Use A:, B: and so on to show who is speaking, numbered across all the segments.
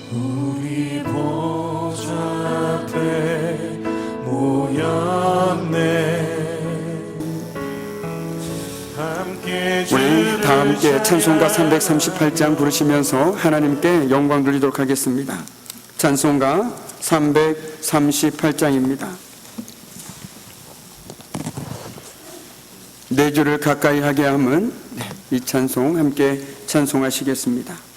A: 우리 보좌 앞에 모였네.
B: 우리 다 함께 찬송가 338장 부르시면서 하나님께 영광 돌리도록 하겠습니다. 찬송가 338장입니다. 내 주를 가까이 하게 함은, 이 찬송 함께 찬송하시겠습니다.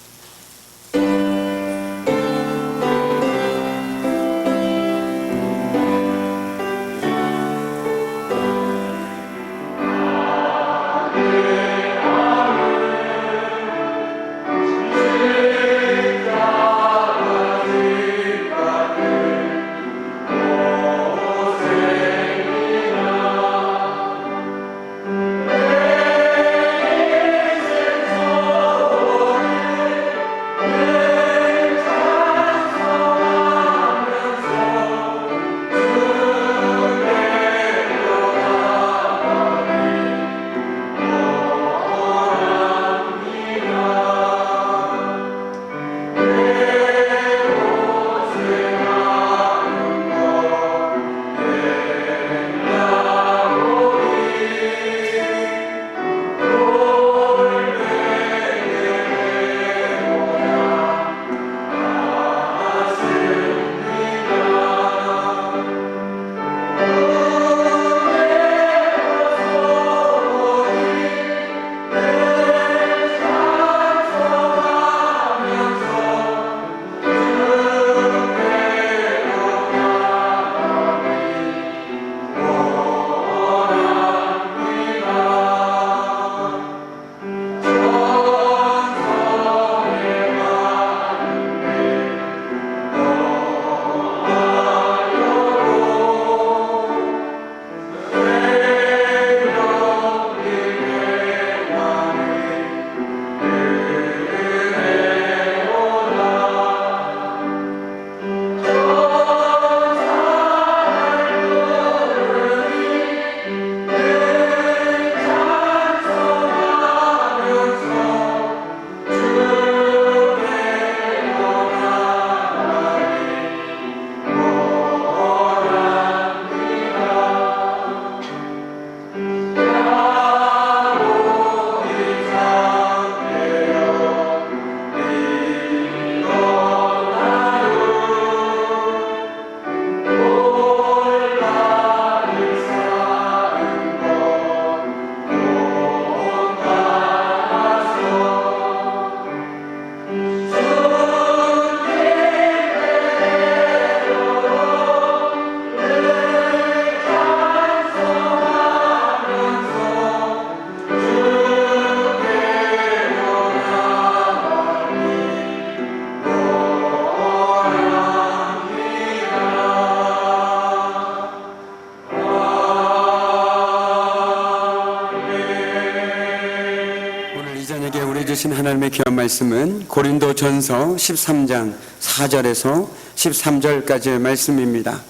B: 주신 하나님의 귀한 말씀은 고린도전서 13장 4절에서 13절까지의 말씀입니다.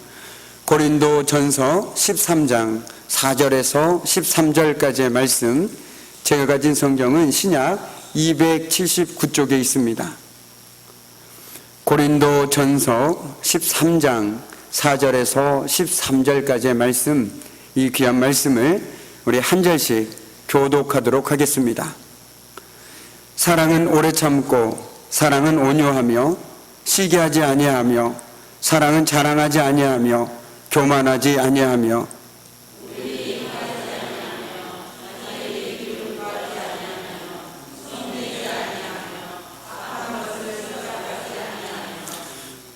B: 고린도전서 13장 4절에서 13절까지의 말씀, 제가 가진 성경은 신약 279쪽에 있습니다. 고린도전서 13장 4절에서 13절까지의 말씀, 이 귀한 말씀을 우리 한 절씩 교독하도록 하겠습니다. 사랑은 오래 참고, 사랑은 온유하며, 시기하지 아니하며, 사랑은 자랑하지 아니하며, 교만하지 아니하며,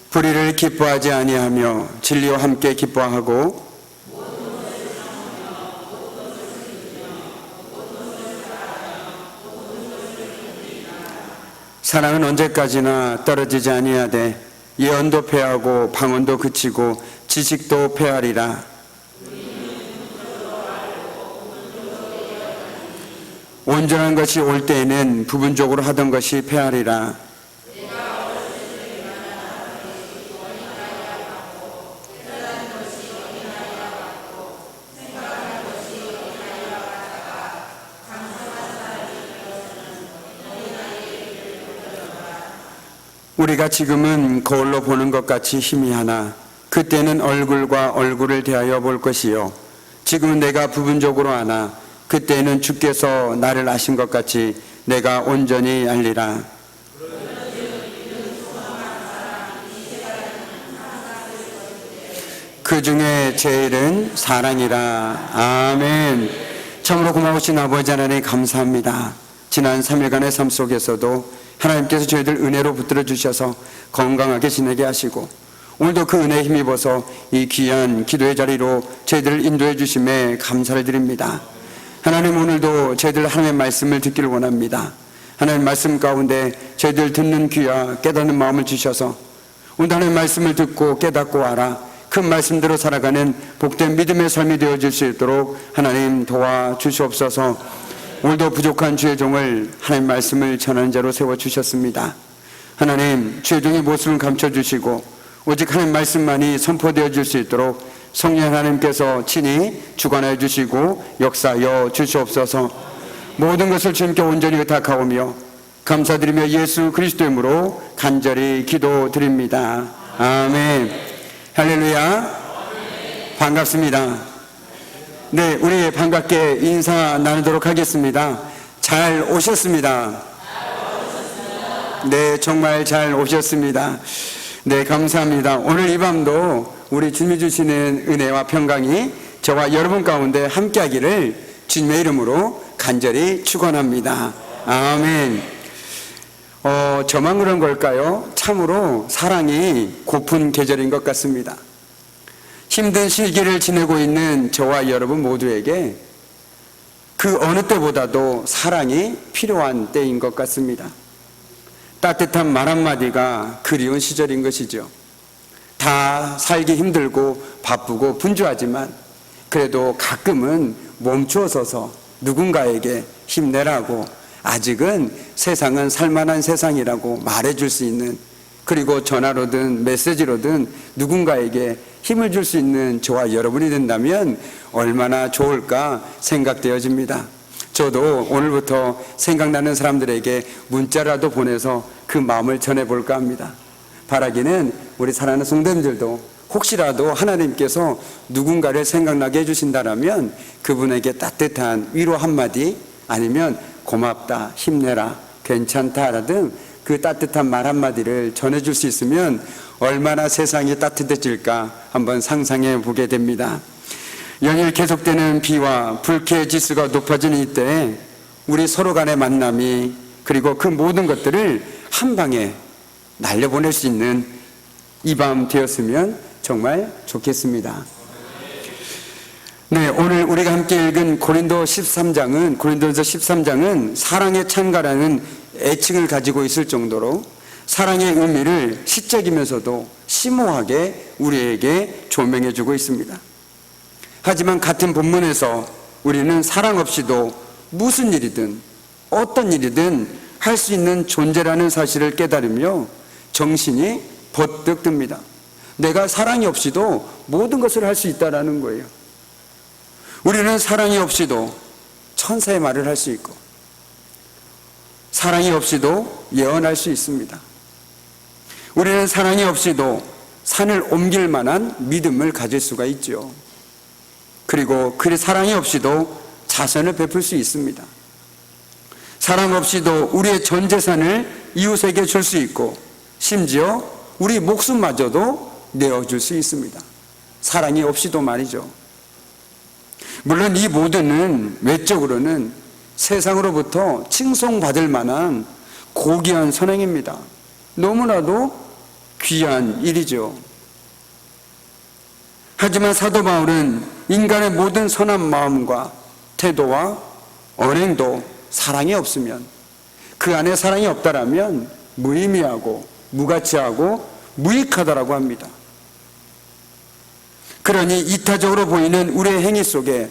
B: 불의를 기뻐하지 아니하며, 진리와 함께 기뻐하고, 사랑은 언제까지나 떨어지지 아니하되 예언도 패하고 방언도 그치고 지식도 패하리라. 온전한 것이 올 때에는 부분적으로 하던 것이 패하리라. 우리가 지금은 거울로 보는 것 같이 희미하나 그때는 얼굴과 얼굴을 대하여 볼 것이요 지금은 내가 부분적으로 아나 그때는 주께서 나를 아신 것 같이 내가 온전히 알리라. 그 중에 제일은 사랑이라. 아멘. 참으로 고마우신 아버지 하나님 감사합니다. 지난 3일간의 삶 속에서도 하나님께서 저희들 은혜로 붙들어 주셔서 건강하게 지내게 하시고 오늘도 그 은혜에 힘입어서 이 귀한 기도의 자리로 저희들을 인도해 주심에 감사를 드립니다. 하나님, 오늘도 저희들 하나님의 말씀을 듣기를 원합니다. 하나님 말씀 가운데 저희들 듣는 귀와 깨닫는 마음을 주셔서 오늘 하나님의 말씀을 듣고 깨닫고 알아 그 말씀대로 살아가는 복된 믿음의 삶이 되어질 수 있도록 하나님 도와주시옵소서. 오늘도 부족한 주의 종을 하나님 말씀을 전하는 자로 세워주셨습니다. 하나님, 주의 종의 모습을 감춰주시고 오직 하나님 말씀만이 선포되어질 수 있도록 성령 하나님께서 친히 주관하여 주시고 역사하여 주시옵소서. 모든 것을 주님께 온전히 의탁하오며 감사드리며 예수 그리스도의 이름으로 간절히 기도드립니다. 아멘. 할렐루야. 반갑습니다. 네, 우리 반갑게 인사 나누도록 하겠습니다. 잘 오셨습니다. 네, 정말 잘 오셨습니다. 네, 감사합니다. 오늘 이 밤도 우리 주님이 주시는 은혜와 평강이 저와 여러분 가운데 함께하기를 주님의 이름으로 간절히 축원합니다. 아멘. 저만 그런 걸까요? 참으로 사랑이 고픈 계절인 것 같습니다. 힘든 시기를 지내고 있는 저와 여러분 모두에게 그 어느 때보다도 사랑이 필요한 때인 것 같습니다. 따뜻한 말 한마디가 그리운 시절인 것이죠. 다 살기 힘들고 바쁘고 분주하지만 그래도 가끔은 멈추어서서 누군가에게 힘내라고, 아직은 세상은 살만한 세상이라고 말해줄 수 있는, 그리고 전화로든 메시지로든 누군가에게 힘을 줄 수 있는 저와 여러분이 된다면 얼마나 좋을까 생각되어집니다. 저도 오늘부터 생각나는 사람들에게 문자라도 보내서 그 마음을 전해볼까 합니다. 바라기는 우리 사랑하는 성도님들도 혹시라도 하나님께서 누군가를 생각나게 해주신다면 그분에게 따뜻한 위로 한마디, 아니면 고맙다, 힘내라, 괜찮다 등 그 따뜻한 말 한마디를 전해줄 수 있으면 얼마나 세상이 따뜻해질까 한번 상상해 보게 됩니다. 연일 계속되는 비와 불쾌 지수가 높아지는 이때 우리 서로 간의 만남이, 그리고 그 모든 것들을 한 방에 날려보낼 수 있는 이 밤 되었으면 정말 좋겠습니다. 네, 오늘 우리가 함께 읽은 고린도서 13장은 사랑의 찬가라는 애칭을 가지고 있을 정도로 사랑의 의미를 시적이면서도 심오하게 우리에게 조명해 주고 있습니다. 하지만 같은 본문에서 우리는 사랑 없이도 무슨 일이든 어떤 일이든 할 수 있는 존재라는 사실을 깨달으며 정신이 번뜩 듭니다. 내가 사랑이 없이도 모든 것을 할 수 있다는 거예요. 우리는 사랑이 없이도 천사의 말을 할 수 있고 사랑이 없이도 예언할 수 있습니다. 우리는 사랑이 없이도 산을 옮길 만한 믿음을 가질 수가 있죠. 그리고 그 사랑이 없이도 자선을 베풀 수 있습니다. 사랑 없이도 우리의 전 재산을 이웃에게 줄 수 있고 심지어 우리 목숨마저도 내어줄 수 있습니다. 사랑이 없이도 말이죠. 물론 이 모두는 외적으로는 세상으로부터 칭송받을 만한 고귀한 선행입니다. 너무나도 귀한 일이죠. 하지만 사도 바울은 인간의 모든 선한 마음과 태도와 언행도 사랑이 없으면, 그 안에 사랑이 없다라면 무의미하고 무가치하고 무익하다라고 합니다. 그러니 이타적으로 보이는 우리의 행위 속에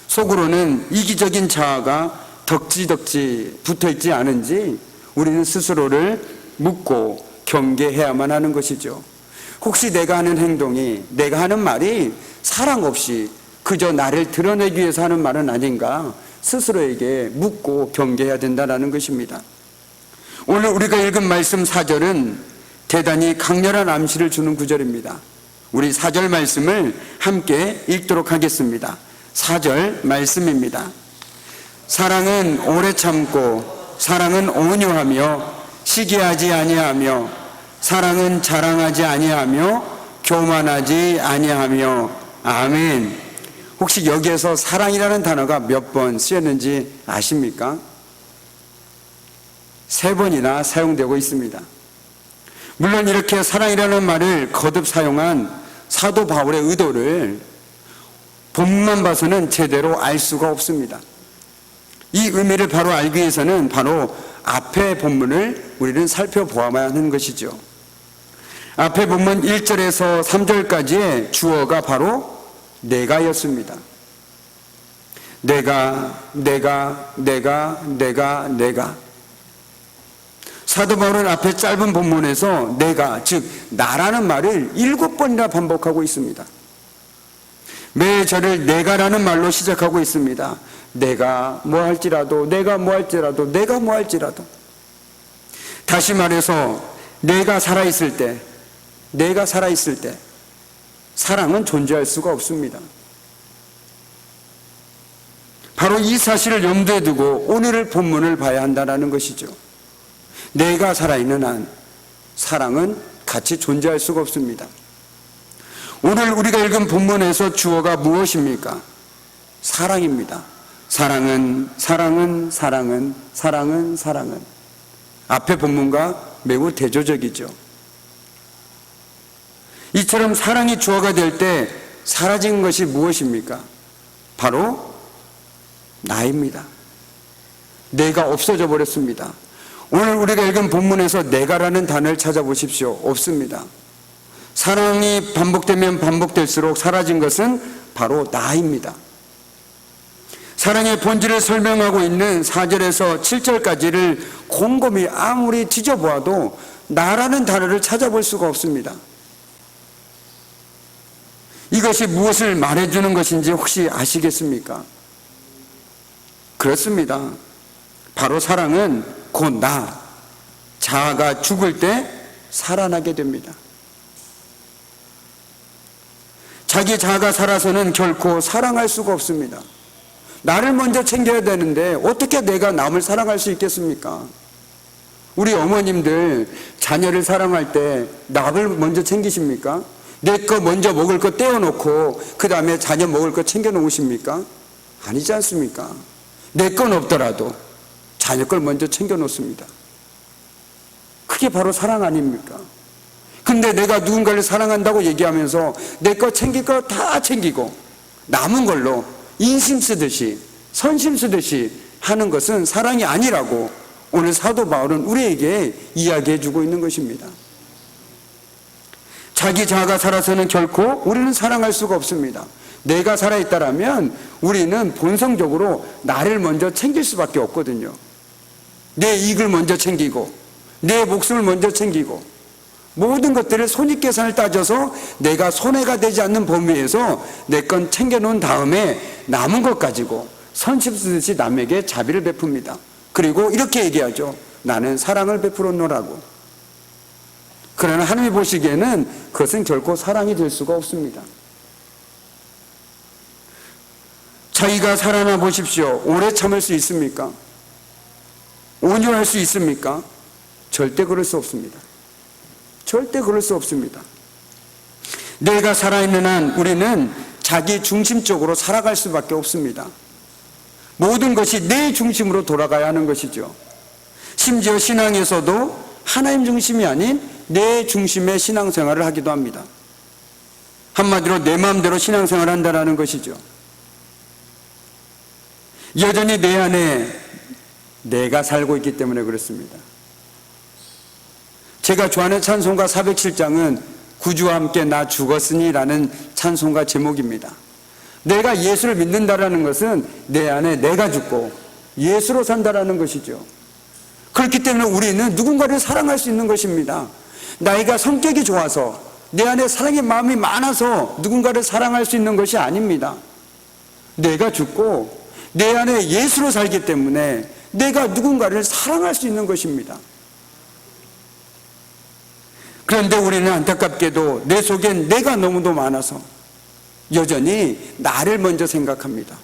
B: 속으로는 이기적인 자아가 덕지덕지 붙어있지 않은지 우리는 스스로를 묻고 경계해야만 하는 것이죠. 혹시 내가 하는 행동이, 내가 하는 말이 사랑 없이 그저 나를 드러내기 위해서 하는 말은 아닌가 스스로에게 묻고 경계해야 된다는 것입니다. 오늘 우리가 읽은 말씀 4절은 대단히 강렬한 암시를 주는 구절입니다. 우리 4절 말씀을 함께 읽도록 하겠습니다. 4절 말씀입니다. 사랑은 오래 참고 사랑은 온유하며 시기하지 아니하며 사랑은 자랑하지 아니하며 교만하지 아니하며. 아멘. 혹시 여기에서 사랑이라는 단어가 몇 번 쓰였는지 아십니까? 3번이나 사용되고 있습니다. 물론 이렇게 사랑이라는 말을 거듭 사용한 사도 바울의 의도를 본문만 봐서는 제대로 알 수가 없습니다. 이 의미를 바로 알기 위해서는 바로 앞의 본문을 우리는 살펴보아야 하는 것이죠. 앞의 본문 1절에서 3절까지의 주어가 바로 내가였습니다. 내가. 사도 바울은 앞에 짧은 본문에서 내가, 즉 나라는 말을 7번이나 반복하고 있습니다. 매 절을 내가라는 말로 시작하고 있습니다. 내가 뭐 할지라도, 내가 뭐 할지라도, 내가 뭐 할지라도. 다시 말해서 내가 살아있을 때, 내가 살아있을 때 사랑은 존재할 수가 없습니다. 바로 이 사실을 염두에 두고 오늘의 본문을 봐야 한다는 것이죠. 내가 살아있는 한 사랑은 같이 존재할 수가 없습니다. 오늘 우리가 읽은 본문에서 주어가 무엇입니까? 사랑입니다. 사랑은. 앞의 본문과 매우 대조적이죠. 이처럼 사랑이 주어가 될 때 사라진 것이 무엇입니까? 바로 나입니다. 내가 없어져 버렸습니다. 오늘 우리가 읽은 본문에서 내가라는 단어를 찾아보십시오. 없습니다. 사랑이 반복되면 반복될수록 사라진 것은 바로 나입니다. 사랑의 본질을 설명하고 있는 4절에서 7절까지를 곰곰이 아무리 뒤져보아도 나라는 단어를 찾아볼 수가 없습니다. 이것이 무엇을 말해주는 것인지 혹시 아시겠습니까? 그렇습니다. 바로 사랑은 곧 나, 자아가 죽을 때 살아나게 됩니다. 자기 자아가 살아서는 결코 사랑할 수가 없습니다. 나를 먼저 챙겨야 되는데 어떻게 내가 남을 사랑할 수 있겠습니까? 우리 어머님들 자녀를 사랑할 때 남을 먼저 챙기십니까? 내 거 먼저 먹을 거 떼어놓고 그 다음에 자녀 먹을 거 챙겨 놓으십니까? 아니지 않습니까? 내 건 없더라도 자녀 걸 먼저 챙겨 놓습니다. 그게 바로 사랑 아닙니까? 근데 내가 누군가를 사랑한다고 얘기하면서 내 거 챙길 거 다 챙기고 남은 걸로 인심 쓰듯이 선심 쓰듯이 하는 것은 사랑이 아니라고 오늘 사도 바울은 우리에게 이야기해 주고 있는 것입니다. 자기 자아가 살아서는 결코 우리는 사랑할 수가 없습니다. 내가 살아있다라면 우리는 본성적으로 나를 먼저 챙길 수밖에 없거든요. 내 이익을 먼저 챙기고 내 목숨을 먼저 챙기고 모든 것들을 손익계산을 따져서 내가 손해가 되지 않는 범위에서 내 건 챙겨놓은 다음에 남은 것 가지고 선심 쓰듯이 남에게 자비를 베풉니다. 그리고 이렇게 얘기하죠. 나는 사랑을 베풀었노라고. 그러나 하나님이 보시기에는 그것은 결코 사랑이 될 수가 없습니다. 자기가 살아나 보십시오. 오래 참을 수 있습니까? 온유할 수 있습니까? 절대 그럴 수 없습니다. 절대 그럴 수 없습니다. 내가 살아있는 한 우리는 자기 중심적으로 살아갈 수밖에 없습니다. 모든 것이 내 중심으로 돌아가야 하는 것이죠. 심지어 신앙에서도 하나님 중심이 아닌 내 중심의 신앙생활을 하기도 합니다. 한마디로 내 마음대로 신앙생활을 한다는 것이죠. 여전히 내 안에 내가 살고 있기 때문에 그렇습니다. 제가 좋아하는 찬송가 407장은 구주와 함께 나 죽었으니 라는 찬송가 제목입니다. 내가 예수를 믿는다라는 것은 내 안에 내가 죽고 예수로 산다라는 것이죠. 그렇기 때문에 우리는 누군가를 사랑할 수 있는 것입니다. 나이가 성격이 좋아서 내 안에 사랑의 마음이 많아서 누군가를 사랑할 수 있는 것이 아닙니다. 내가 죽고 내 안에 예수로 살기 때문에 내가 누군가를 사랑할 수 있는 것입니다. 그런데 우리는 안타깝게도 내 속엔 내가 너무도 많아서 여전히 나를 먼저 생각합니다.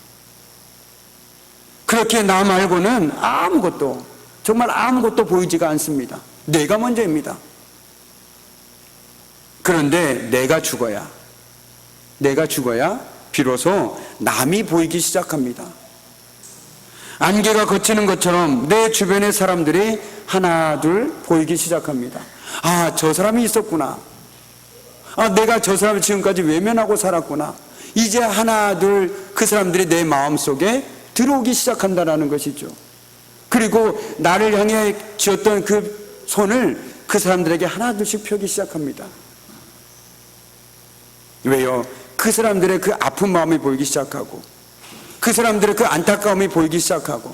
B: 그렇게 나 말고는 아무것도, 정말 아무것도 보이지가 않습니다. 내가 먼저입니다. 그런데 내가 죽어야 비로소 남이 보이기 시작합니다. 안개가 걷히는 것처럼 내 주변의 사람들이 하나 둘 보이기 시작합니다. 아, 저 사람이 있었구나. 아, 내가 저 사람을 지금까지 외면하고 살았구나. 이제 하나 둘 그 사람들이 내 마음속에 들어오기 시작한다는 것이죠. 그리고 나를 향해 쥐었던 그 손을 그 사람들에게 하나 둘씩 펴기 시작합니다. 왜요? 그 사람들의 그 아픈 마음이 보이기 시작하고, 그 사람들의 그 안타까움이 보이기 시작하고,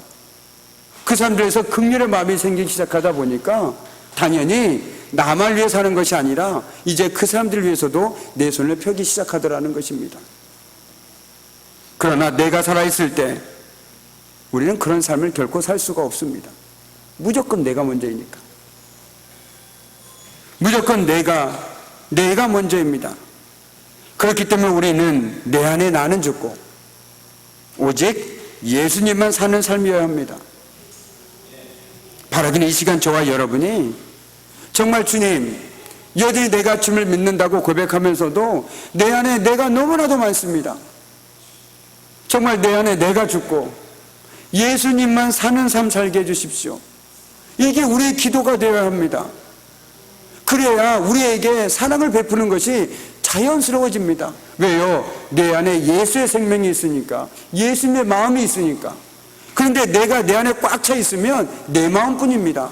B: 그 사람들에서 긍휼의 마음이 생기기 시작하다 보니까 당연히 나만 위해 사는 것이 아니라 이제 그 사람들을 위해서도 내 손을 펴기 시작하더라는 것입니다. 그러나 내가 살아있을 때 우리는 그런 삶을 결코 살 수가 없습니다. 무조건 내가 먼저이니까. 무조건 내가 먼저입니다. 그렇기 때문에 우리는 내 안에 나는 죽고 오직 예수님만 사는 삶이어야 합니다. 바라기는 이 시간 저와 여러분이 정말 주님, 여전히 내가 주님을 믿는다고 고백하면서도 내 안에 내가 너무나도 많습니다. 정말 내 안에 내가 죽고 예수님만 사는 삶 살게 해주십시오. 이게 우리의 기도가 되어야 합니다. 그래야 우리에게 사랑을 베푸는 것이 자연스러워집니다. 왜요? 내 안에 예수의 생명이 있으니까, 예수님의 마음이 있으니까. 그런데 내가 내 안에 꽉 차 있으면 내 마음뿐입니다.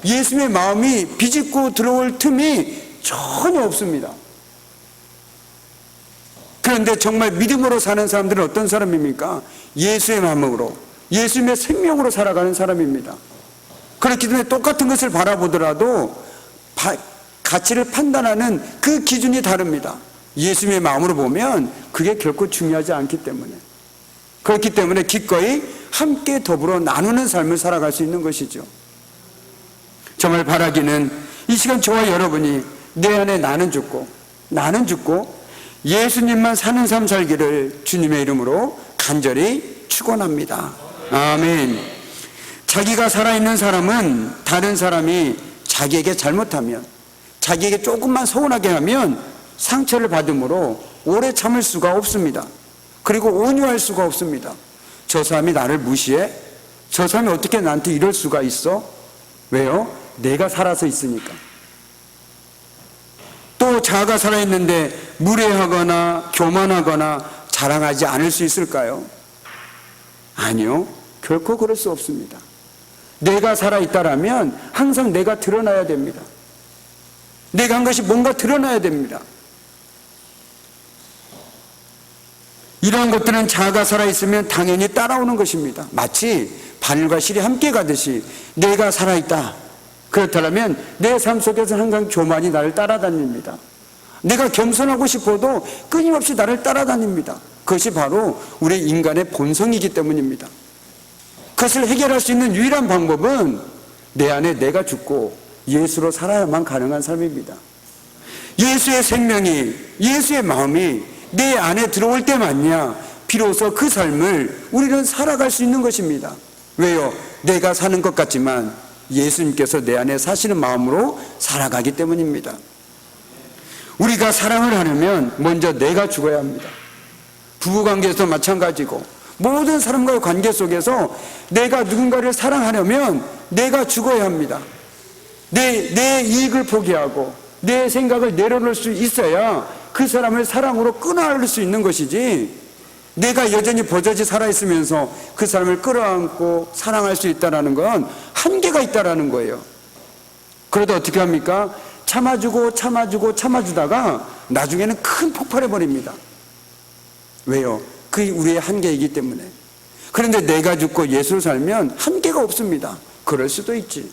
B: 예수님의 마음이 비집고 들어올 틈이 전혀 없습니다. 그런데 정말 믿음으로 사는 사람들은 어떤 사람입니까? 예수의 마음으로, 예수님의 생명으로 살아가는 사람입니다. 그렇기 때문에 똑같은 것을 바라보더라도 가치를 판단하는 그 기준이 다릅니다. 예수님의 마음으로 보면 그게 결코 중요하지 않기 때문에. 그렇기 때문에 기꺼이 함께 더불어 나누는 삶을 살아갈 수 있는 것이죠. 정말 바라기는 이 시간 저와 여러분이 내 안에 나는 죽고 예수님만 사는 삶 살기를 주님의 이름으로 간절히 축원합니다. 아멘. 자기가 살아있는 사람은 다른 사람이 자기에게 잘못하면, 자기에게 조금만 서운하게 하면 상처를 받음으로 오래 참을 수가 없습니다. 그리고 온유할 수가 없습니다. 저 사람이 나를 무시해? 저 사람이 어떻게 나한테 이럴 수가 있어? 왜요? 내가 살아서 있으니까. 또 자아가 살아있는데 무례하거나 교만하거나 자랑하지 않을 수 있을까요? 아니요, 결코 그럴 수 없습니다. 내가 살아있다라면 항상 내가 드러나야 됩니다. 내가 한 것이 뭔가 드러나야 됩니다. 이러한 것들은 자아가 살아있으면 당연히 따라오는 것입니다. 마치 바늘과 실이 함께 가듯이 내가 살아있다, 그렇다면 내 삶 속에서 항상 교만이 나를 따라다닙니다. 내가 겸손하고 싶어도 끊임없이 나를 따라다닙니다. 그것이 바로 우리 인간의 본성이기 때문입니다. 그것을 해결할 수 있는 유일한 방법은 내 안에 내가 죽고 예수로 살아야만 가능한 삶입니다. 예수의 생명이, 예수의 마음이 내 안에 들어올 때만야 비로소 그 삶을 우리는 살아갈 수 있는 것입니다. 왜요? 내가 사는 것 같지만 예수님께서 내 안에 사시는 마음으로 살아가기 때문입니다. 우리가 사랑을 하려면 먼저 내가 죽어야 합니다. 부부관계에서 마찬가지고 모든 사람과의 관계 속에서 내가 누군가를 사랑하려면 내가 죽어야 합니다. 내 이익을 포기하고 내 생각을 내려놓을 수 있어야 그 사람을 사랑으로 끌어안을 수 있는 것이지, 내가 여전히 버젓이 살아있으면서 그 사람을 끌어안고 사랑할 수 있다는 건 한계가 있다는 거예요. 그러다 어떻게 합니까? 참아주다가 나중에는 큰 폭발해버립니다. 왜요? 그게 우리의 한계이기 때문에. 그런데 내가 죽고 예수를 살면 한계가 없습니다. 그럴 수도 있지.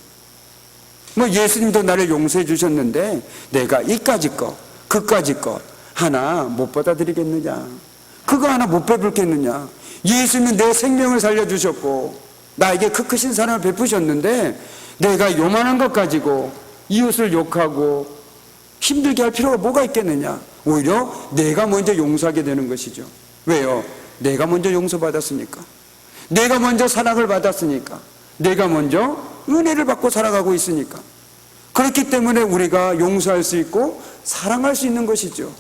B: 예수님도 나를 용서해 주셨는데 내가 이까지 것, 그까지 것 하나 못 받아들이겠느냐? 그거 하나 못 베풀겠느냐? 예수님은 내 생명을 살려주셨고 나에게 그 크신 사랑을 베푸셨는데 내가 요만한 것 가지고 이웃을 욕하고 힘들게 할 필요가 뭐가 있겠느냐. 오히려 내가 먼저 용서하게 되는 것이죠. 왜요? 내가 먼저 용서받았으니까, 내가 먼저 사랑을 받았으니까, 내가 먼저 은혜를 받고 살아가고 있으니까. 그렇기 때문에 우리가 용서할 수 있고 사랑할 수 있는 것이죠.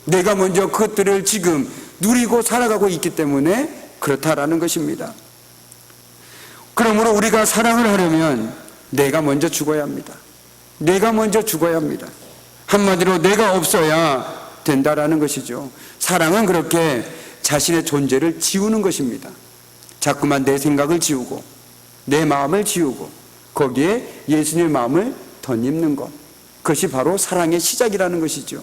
B: 내가 먼저 그것들을 지금 누리고 살아가고 있기 때문에 그렇다라는 것입니다. 그러므로 우리가 사랑을 하려면 내가 먼저 죽어야 합니다. 내가 먼저 죽어야 합니다. 한마디로 내가 없어야 된다라는 것이죠. 사랑은 그렇게 자신의 존재를 지우는 것입니다. 자꾸만 내 생각을 지우고 내 마음을 지우고 거기에 예수님의 마음을 덧입는 것, 그것이 바로 사랑의 시작이라는 것이죠.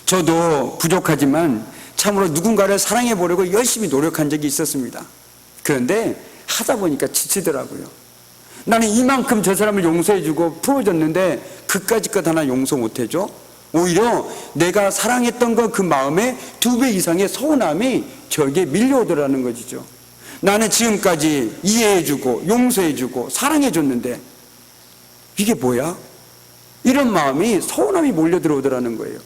B: 저도 부족하지만 참으로 누군가를 사랑해 보려고 열심히 노력한 적이 있었습니다. 그런데 하다 보니까 지치더라고요. 나는 이만큼 저 사람을 용서해주고 풀어줬는데 그까짓 것 하나 용서 못해줘? 오히려 내가 사랑했던 것 그 마음에 2배 이상의 서운함이 저에게 밀려오더라는 것이죠. 나는 지금까지 이해해주고 용서해주고 사랑해줬는데 이게 뭐야? 이런 마음이, 서운함이 몰려 들어오더라는 거예요.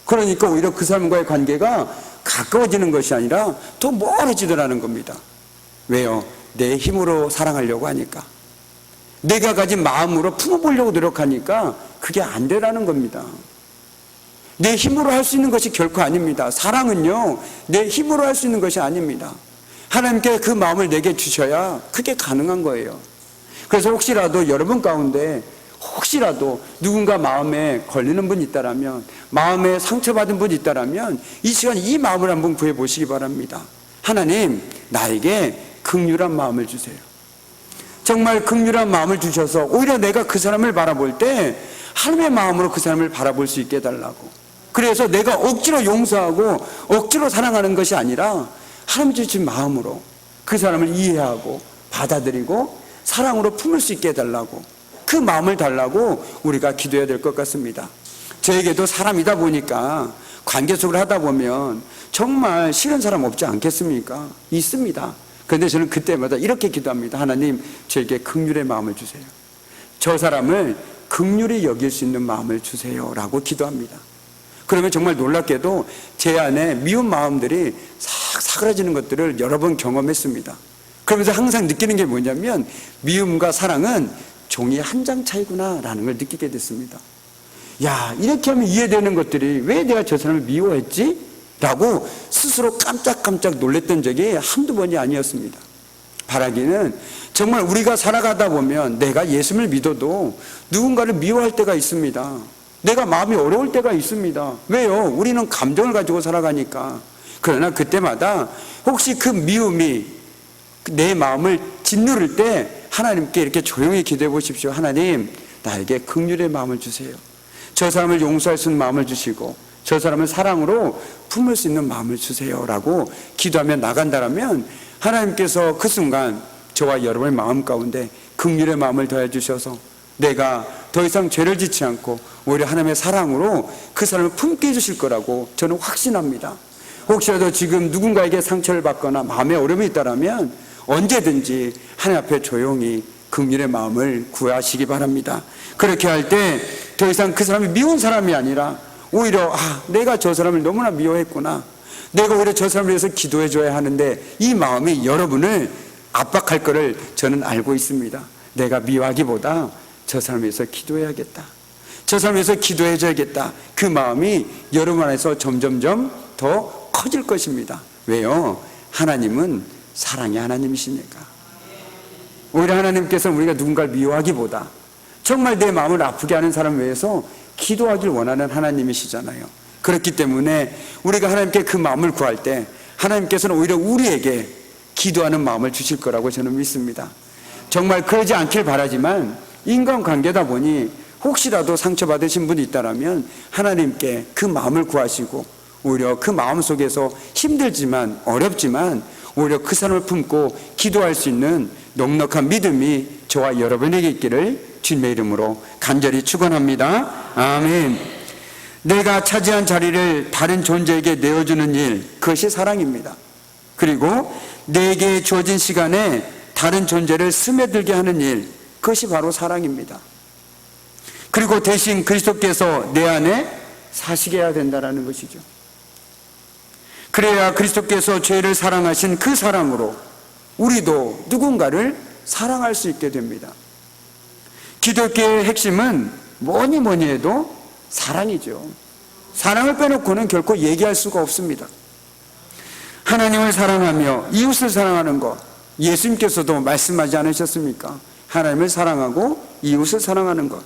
B: 그러니까 오히려 그 사람과의 관계가 가까워지는 것이 아니라 더 멀어지더라는 겁니다. 왜요? 내 힘으로 사랑하려고 하니까, 내가 가진 마음으로 품어보려고 노력하니까 그게 안 되라는 겁니다. 내 힘으로 할 수 있는 것이 결코 아닙니다. 사랑은요, 내 힘으로 할 수 있는 것이 아닙니다. 하나님께 그 마음을 내게 주셔야 그게 가능한 거예요. 그래서 혹시라도 여러분 가운데 혹시라도 누군가 마음에 걸리는 분이 있다라면, 마음에 상처받은 분이 있다라면 이 시간 이 마음을 한번 구해 보시기 바랍니다. 하나님, 나에게 긍휼한 마음을 주세요. 정말 긍휼한 마음을 주셔서 오히려 내가 그 사람을 바라볼 때 하나님의 마음으로 그 사람을 바라볼 수 있게 해달라고. 그래서 내가 억지로 용서하고 억지로 사랑하는 것이 아니라 하나님 주신 마음으로 그 사람을 이해하고 받아들이고 사랑으로 품을 수 있게 해달라고, 그 마음을 달라고 우리가 기도해야 될 것 같습니다. 저에게도 사람이다 보니까 관계 속을 하다 보면 정말 싫은 사람 없지 않겠습니까? 있습니다. 그런데 저는 그때마다 이렇게 기도합니다. 하나님, 저에게 긍휼의 마음을 주세요. 저 사람을 긍휼히 여길 수 있는 마음을 주세요 라고 기도합니다. 그러면 정말 놀랍게도 제 안에 미운 마음들이 싹 사그라지는 것들을 여러 번 경험했습니다. 그러면서 항상 느끼는 게 뭐냐면, 미움과 사랑은 종이 한 장 차이구나 라는 걸 느끼게 됐습니다. 야, 이렇게 하면 이해되는 것들이 왜 내가 저 사람을 미워했지? 라고 스스로 깜짝깜짝 놀랬던 적이 한두 번이 아니었습니다. 바라기는 정말 우리가 살아가다 보면 내가 예수를 믿어도 누군가를 미워할 때가 있습니다. 내가 마음이 어려울 때가 있습니다. 왜요? 우리는 감정을 가지고 살아가니까. 그러나 그때마다 혹시 그 미움이 내 마음을 짓누를 때 하나님께 이렇게 조용히 기도해 보십시오. 하나님, 나에게 긍휼의 마음을 주세요. 저 사람을 용서할 수 있는 마음을 주시고 저 사람을 사랑으로 품을 수 있는 마음을 주세요 라고 기도하며 나간다면 하나님께서 그 순간 저와 여러분의 마음 가운데 긍휼의 마음을 더해 주셔서 내가 더 이상 죄를 짓지 않고 오히려 하나님의 사랑으로 그 사람을 품게 해주실 거라고 저는 확신합니다. 혹시라도 지금 누군가에게 상처를 받거나 마음에 어려움이 있다면 언제든지 하나님 앞에 조용히 긍휼의 마음을 구하시기 바랍니다. 그렇게 할 때 더 이상 그 사람이 미운 사람이 아니라 오히려 내가 저 사람을 너무나 미워했구나, 내가 오히려 저 사람을 위해서 기도해 줘야 하는데 이 마음이 여러분을 압박할 거를 저는 알고 있습니다. 내가 미워하기보다 저 사람을 위해서 기도해야겠다, 저 사람을 위해서 기도해 줘야겠다, 그 마음이 여러분 안에서 점점점 더 커질 것입니다. 왜요? 하나님은 사랑의 하나님이시니까. 오히려 하나님께서는 우리가 누군가를 미워하기보다 정말 내 마음을 아프게 하는 사람을 위해서 기도하길 원하는 하나님이시잖아요. 그렇기 때문에 우리가 하나님께 그 마음을 구할 때 하나님께서는 오히려 우리에게 기도하는 마음을 주실 거라고 저는 믿습니다. 정말 그러지 않길 바라지만 인간관계다 보니 혹시라도 상처받으신 분이 있다면 하나님께 그 마음을 구하시고 오히려 그 마음 속에서 힘들지만 어렵지만 오히려 그 사람을 품고 기도할 수 있는 넉넉한 믿음이 저와 여러분에게 있기를 주님의 이름으로 간절히 축원합니다. 아멘. 내가 차지한 자리를 다른 존재에게 내어주는 일, 그것이 사랑입니다. 그리고 내게 주어진 시간에 다른 존재를 스며들게 하는 일, 그것이 바로 사랑입니다. 그리고 대신 그리스도께서 내 안에 사시게 해야 된다는 것이죠. 그래야 그리스도께서 죄를 사랑하신 그 사랑으로 우리도 누군가를 사랑할 수 있게 됩니다. 기독교의 핵심은 뭐니 해도 사랑이죠. 사랑을 빼놓고는 결코 얘기할 수가 없습니다. 하나님을 사랑하며 이웃을 사랑하는 것, 예수님께서도 말씀하지 않으셨습니까? 하나님을 사랑하고 이웃을 사랑하는 것.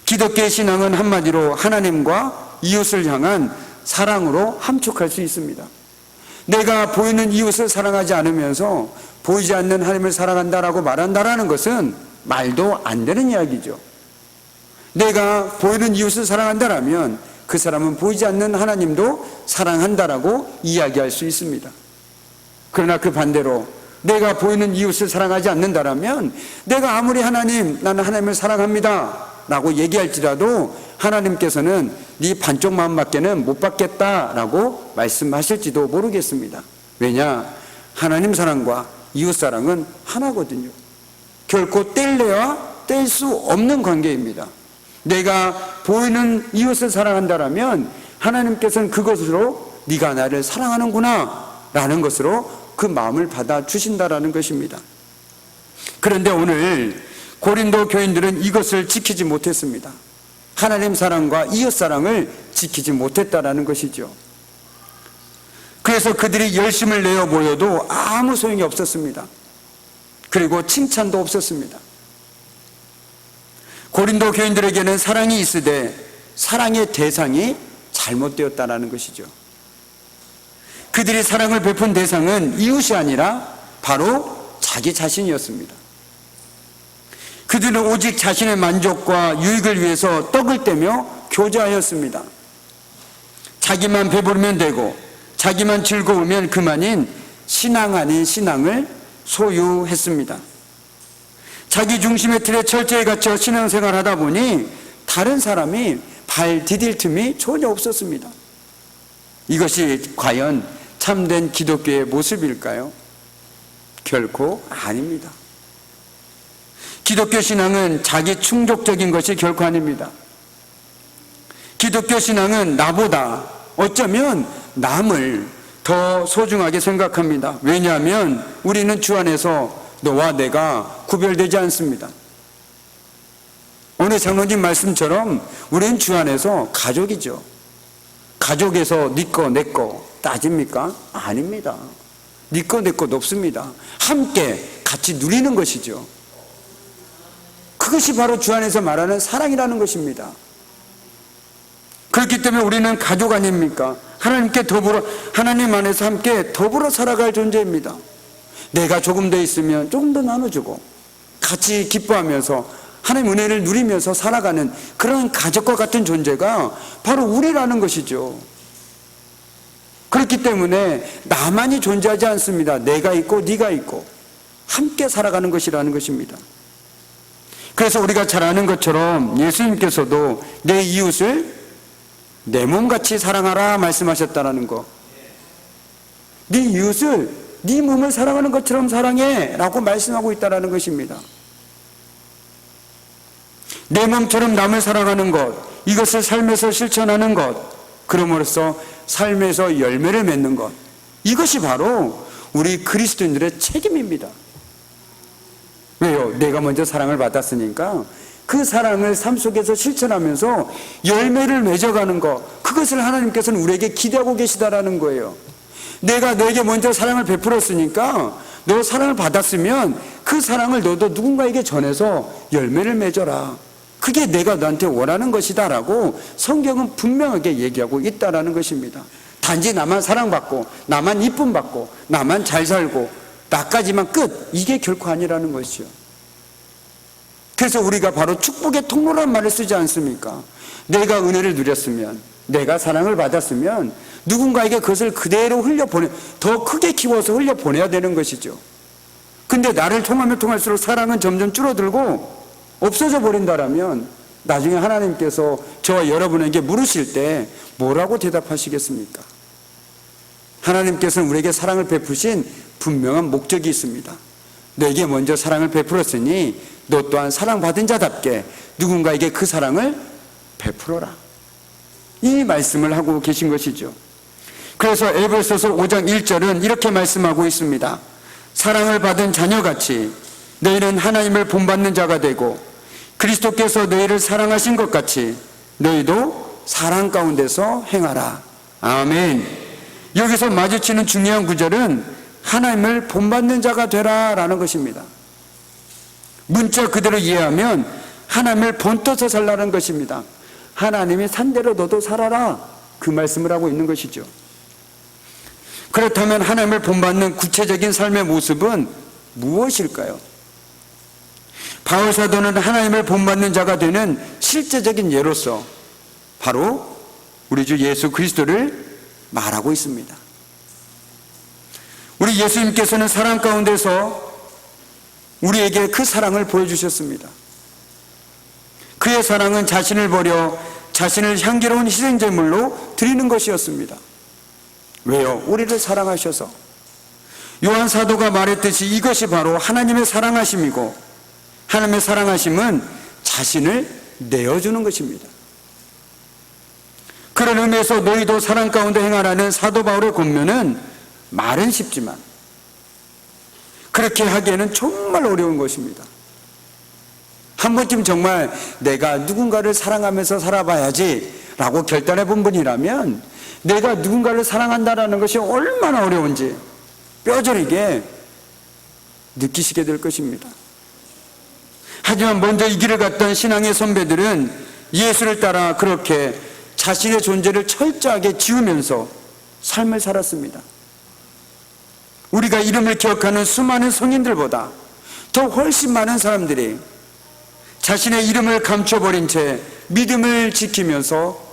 B: 기독교의 신앙은 한마디로 하나님과 이웃을 향한 사랑으로 함축할 수 있습니다. 내가 보이는 이웃을 사랑하지 않으면서 보이지 않는 하나님을 사랑한다라고 말한다라는 것은 말도 안 되는 이야기죠. 내가 보이는 이웃을 사랑한다라면 그 사람은 보이지 않는 하나님도 사랑한다라고 이야기할 수 있습니다. 그러나 그 반대로 내가 보이는 이웃을 사랑하지 않는다라면 내가 아무리 나는 하나님을 사랑합니다 라고 얘기할지라도 하나님께서는 네 반쪽 마음밖에는 못 받겠다라고 말씀하실지도 모르겠습니다. 왜냐? 하나님 사랑과 이웃 사랑은 하나거든요. 결코 뗄래야 뗄 수 없는 관계입니다. 내가 보이는 이웃을 사랑한다라면 하나님께서는 그것으로 네가 나를 사랑하는구나 라는 것으로 그 마음을 받아주신다라는 것입니다. 그런데 오늘 고린도 교인들은 이것을 지키지 못했습니다. 하나님 사랑과 이웃 사랑을 지키지 못했다라는 것이죠. 그래서 그들이 열심을 내어 보여도 아무 소용이 없었습니다. 그리고 칭찬도 없었습니다. 고린도 교인들에게는 사랑이 있으되 사랑의 대상이 잘못되었다라는 것이죠. 그들이 사랑을 베푼 대상은 이웃이 아니라 바로 자기 자신이었습니다. 그들은 오직 자신의 만족과 유익을 위해서 떡을 떼며 교제하였습니다. 자기만 배부르면 되고 자기만 즐거우면 그만인 신앙 아닌 신앙을 소유했습니다. 자기 중심의 틀에 철저히 갇혀 신앙생활을 하다 보니 다른 사람이 발 디딜 틈이 전혀 없었습니다. 이것이 과연 참된 기독교의 모습일까요? 결코 아닙니다. 기독교 신앙은 자기 충족적인 것이 결코 아닙니다. 기독교 신앙은 나보다 어쩌면 남을 더 소중하게 생각합니다. 왜냐하면 우리는 주 안에서 너와 내가 구별되지 않습니다. 오늘 장로님 말씀처럼 우리는 주 안에서 가족이죠. 가족에서 네 거 내 거 따집니까? 아닙니다. 네 거 내 것도 없습니다. 함께 같이 누리는 것이죠. 그것이 바로 주 안에서 말하는 사랑이라는 것입니다. 그렇기 때문에 우리는 가족 아닙니까? 하나님께 더불어, 하나님 안에서 함께 더불어 살아갈 존재입니다. 내가 조금 더 있으면 조금 더 나눠주고 같이 기뻐하면서 하나님 은혜를 누리면서 살아가는 그런 가족과 같은 존재가 바로 우리라는 것이죠. 그렇기 때문에 나만이 존재하지 않습니다. 내가 있고 네가 있고 함께 살아가는 것이라는 것입니다. 그래서 우리가 잘 아는 것처럼 예수님께서도 내 이웃을 내 몸같이 사랑하라 말씀하셨다는 거. 네 이웃을 네 몸을 사랑하는 것처럼 사랑해 라고 말씀하고 있다는 것입니다. 내 몸처럼 남을 사랑하는 것, 이것을 삶에서 실천하는 것, 그럼으로써 삶에서 열매를 맺는 것, 이것이 바로 우리 그리스도인들의 책임입니다. 왜요? 내가 먼저 사랑을 받았으니까 그 사랑을 삶 속에서 실천하면서 열매를 맺어가는 것, 그것을 하나님께서는 우리에게 기대하고 계시다라는 거예요. 내가 너에게 먼저 사랑을 베풀었으니까 너 사랑을 받았으면 그 사랑을 너도 누군가에게 전해서 열매를 맺어라. 그게 내가 너한테 원하는 것이다 라고 성경은 분명하게 얘기하고 있다라는 것입니다. 단지 나만 사랑받고 나만 이쁨 받고 나만 잘 살고 나까지만 끝, 이게 결코 아니라는 것이요. 그래서 우리가 바로 축복의 통로란 말을 쓰지 않습니까? 내가 은혜를 누렸으면, 내가 사랑을 받았으면 누군가에게 그것을 그대로 흘려보내, 더 크게 키워서 흘려보내야 되는 것이죠. 근데 나를 통하면 통할수록 사랑은 점점 줄어들고 없어져 버린다라면 나중에 하나님께서 저와 여러분에게 물으실 때 뭐라고 대답하시겠습니까? 하나님께서는 우리에게 사랑을 베푸신 분명한 목적이 있습니다. 너에게 먼저 사랑을 베풀었으니 너 또한 사랑받은 자답게 누군가에게 그 사랑을 베풀어라. 이 말씀을 하고 계신 것이죠. 그래서 에베소서 5장 1절은 이렇게 말씀하고 있습니다. 사랑을 받은 자녀같이 너희는 하나님을 본받는 자가 되고 그리스도께서 너희를 사랑하신 것 같이 너희도 사랑 가운데서 행하라. 아멘. 여기서 마주치는 중요한 구절은 하나님을 본받는 자가 되라 라는 것입니다. 문자 그대로 이해하면 하나님을 본떠서 살라는 것입니다. 하나님이 산 대로 너도 살아라, 그 말씀을 하고 있는 것이죠. 그렇다면 하나님을 본받는 구체적인 삶의 모습은 무엇일까요? 바울 사도는 하나님을 본받는 자가 되는 실제적인 예로서 바로 우리 주 예수 그리스도를 말하고 있습니다. 우리 예수님께서는 사랑 가운데서 우리에게 그 사랑을 보여주셨습니다. 그의 사랑은 자신을 버려 자신을 향기로운 희생제물로 드리는 것이었습니다. 왜요? 우리를 사랑하셔서. 요한 사도가 말했듯이 이것이 바로 하나님의 사랑하심이고, 하나님의 사랑하심은 자신을 내어주는 것입니다. 그런 의미에서 너희도 사랑 가운데 행하라는 사도 바울의 권면은 말은 쉽지만 그렇게 하기에는 정말 어려운 것입니다. 한 번쯤 정말 내가 누군가를 사랑하면서 살아봐야지 라고 결단해 본 분이라면 내가 누군가를 사랑한다는 것이 얼마나 어려운지 뼈저리게 느끼시게 될 것입니다. 하지만 먼저 이 길을 갔던 신앙의 선배들은 예수를 따라 그렇게 자신의 존재를 철저하게 지우면서 삶을 살았습니다. 우리가 이름을 기억하는 수많은 성인들보다 더 훨씬 많은 사람들이 자신의 이름을 감춰버린 채 믿음을 지키면서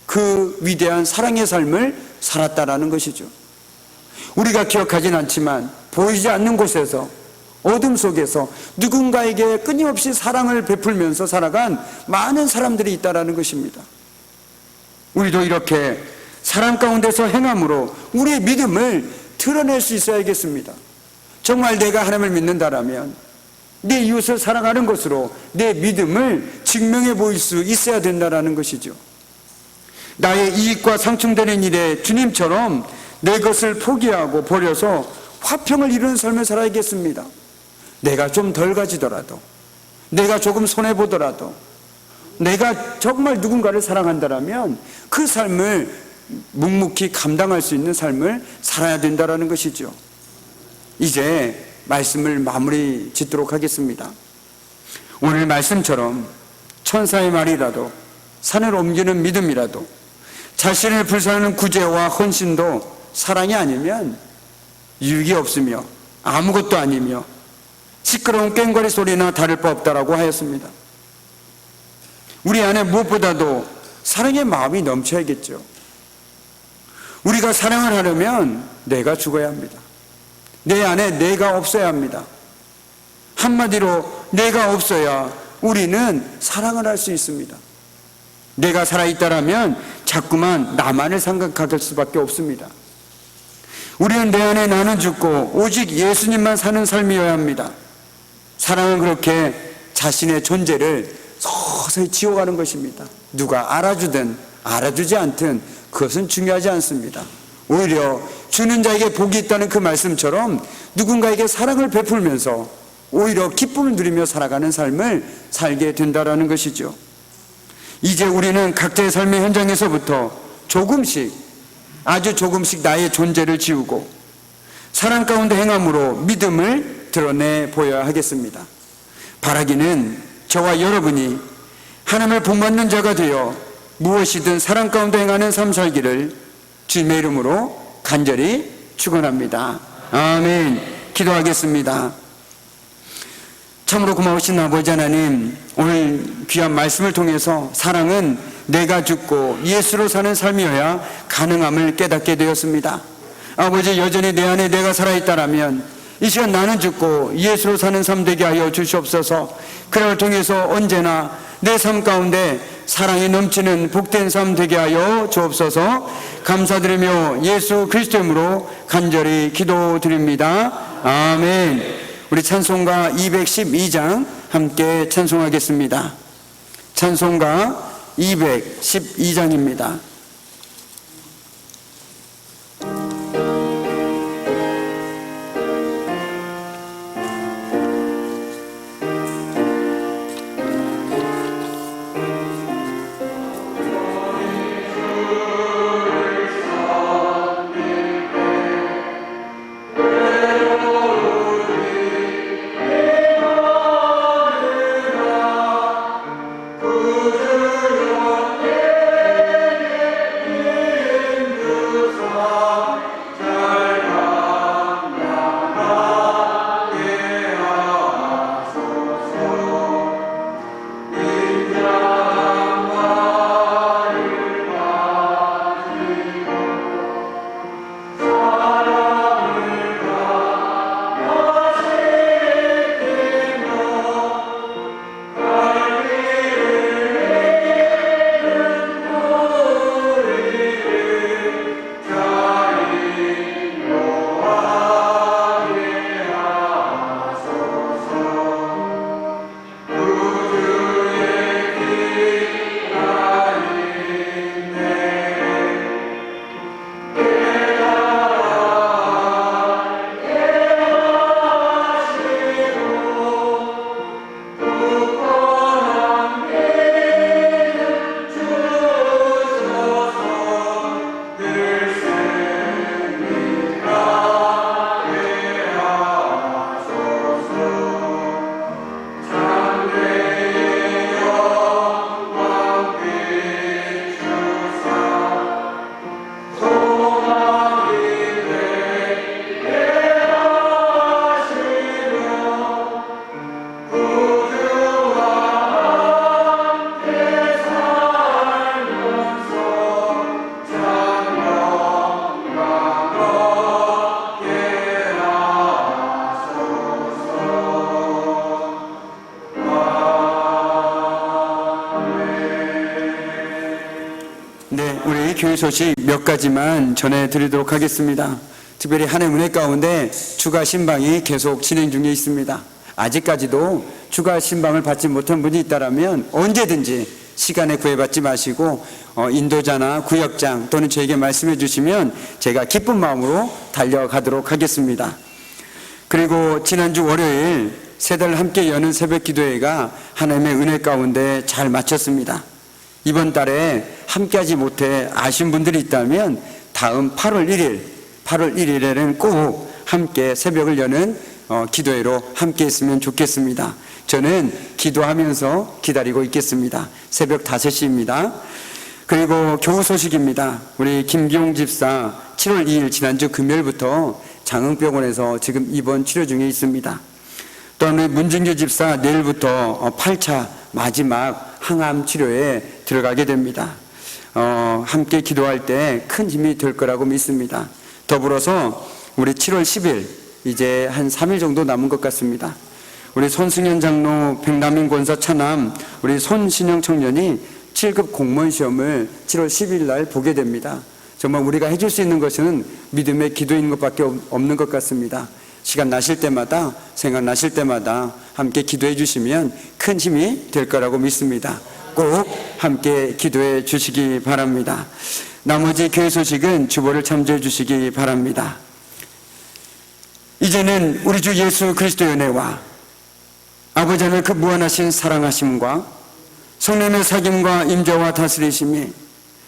B: 그 위대한 사랑의 삶을 살았다라는 것이죠. 우리가 기억하진 않지만 보이지 않는 곳에서, 어둠 속에서 누군가에게 끊임없이 사랑을 베풀면서 살아간 많은 사람들이 있다라는 것입니다. 우리도 이렇게 사랑 가운데서 행함으로 우리의 믿음을 드러낼 수 있어야겠습니다. 정말 내가 하나님을 믿는다라면 내 이웃을 사랑하는 것으로 내 믿음을 증명해 보일 수 있어야 된다라는 것이죠. 나의 이익과 상충되는 일에 주님처럼 내 것을 포기하고 버려서 화평을 이루는 삶을 살아야겠습니다. 내가 좀 덜 가지더라도, 내가 조금 손해보더라도, 내가 정말 누군가를 사랑한다라면 그 삶을 묵묵히 감당할 수 있는 삶을 살아야 된다는 것이죠. 이제 말씀을 마무리 짓도록 하겠습니다. 오늘 말씀처럼 천사의 말이라도, 산을 옮기는 믿음이라도, 자신을 불사하는 구제와 헌신도 사랑이 아니면 유익이 없으며 아무것도 아니며 시끄러운 꽹과리 소리나 다를 바 없다라고 하였습니다. 우리 안에 무엇보다도 사랑의 마음이 넘쳐야겠죠. 우리가 사랑을 하려면 내가 죽어야 합니다. 내 안에 내가 없어야 합니다. 한마디로 내가 없어야 우리는 사랑을 할 수 있습니다. 내가 살아있다라면 자꾸만 나만을 생각할 수밖에 없습니다. 우리는 내 안에 나는 죽고 오직 예수님만 사는 삶이어야 합니다. 사랑은 그렇게 자신의 존재를 서서히 지워가는 것입니다. 누가 알아주든 알아주지 않든 그것은 중요하지 않습니다. 오히려 주는 자에게 복이 있다는 그 말씀처럼 누군가에게 사랑을 베풀면서 오히려 기쁨을 누리며 살아가는 삶을 살게 된다는 것이죠. 이제 우리는 각자의 삶의 현장에서부터 조금씩, 아주 조금씩 나의 존재를 지우고 사랑 가운데 행함으로 믿음을 드러내 보여야 하겠습니다. 바라기는 저와 여러분이 하나님을 본받는 자가 되어 무엇이든 사랑 가운데 행하는 삶 살기를 주님의 이름으로 간절히 축원합니다. 아멘. 기도하겠습니다. 참으로 고마우신 아버지 하나님, 오늘 귀한 말씀을 통해서 사랑은 내가 죽고 예수로 사는 삶이어야 가능함을 깨닫게 되었습니다. 아버지, 여전히 내 안에 내가 살아있다라면 이 시간 나는 죽고 예수로 사는 삶 되게 하여 주시옵소서. 그를 통해서 언제나 내 삶 가운데 사랑이 넘치는 복된 삶 되게 하여 주옵소서. 감사드리며 예수 그리스도 이름으로 간절히 기도드립니다. 아멘. 우리 찬송가 212장 함께 찬송하겠습니다. 찬송가 212장입니다. 네, 우리 교회 소식 몇 가지만 전해드리도록 하겠습니다. 특별히 한 해 은혜 가운데 추가 신방이 계속 진행 중에 있습니다. 아직까지도 추가 신방을 받지 못한 분이 있다면 언제든지 시간에 구애받지 마시고 인도자나 구역장 또는 저에게 말씀해 주시면 제가 기쁜 마음으로 달려가도록 하겠습니다. 그리고 지난주 월요일 세 달 함께 여는 새벽 기도회가 하나님의 은혜 가운데 잘 마쳤습니다. 이번 달에 함께하지 못해 아쉬운 분들이 있다면 다음 8월 1일에는 꼭 함께 새벽을 여는 기도회로 함께 했으면 좋겠습니다. 저는 기도하면서 기다리고 있겠습니다. 새벽 5시입니다. 그리고 교우 소식입니다. 우리 김기용 집사 7월 2일 지난주 금요일부터 장흥병원에서 지금 입원 치료 중에 있습니다. 또한 우리 문진규 집사 내일부터 8차 마지막 항암 치료에 들어가게 됩니다. 함께 기도할 때 큰 힘이 될 거라고 믿습니다. 더불어서 우리 7월 10일 이제 한 3일 정도 남은 것 같습니다. 우리 손승현 장로 백남인 권사 차남 우리 손신영 청년이 7급 공무원 시험을 7월 10일 날 보게 됩니다. 정말 우리가 해줄 수 있는 것은 믿음의 기도인 것밖에 없는 것 같습니다. 시간 나실 때마다 생각나실 때마다 함께 기도해 주시면 큰 힘이 될 거라고 믿습니다. 꼭 함께 기도해 주시기 바랍니다. 나머지 교회 소식은 주보를 참조해 주시기 바랍니다. 이제는 우리 주 예수 그리스도의 은혜와 아버지 하나님의 그 무한하신 사랑하심과 성령의 사귐과 임재와 다스리심이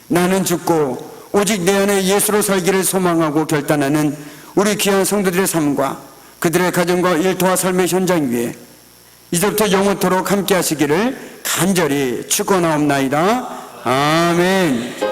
B: 나는 죽고 오직 내 안에 예수로 살기를 소망하고 결단하는 우리 귀한 성도들의 삶과 그들의 가정과 일터와 삶의 현장 위에 이제부터 영원토록 함께 하시기를 간절히 축원하옵나이다. 아멘.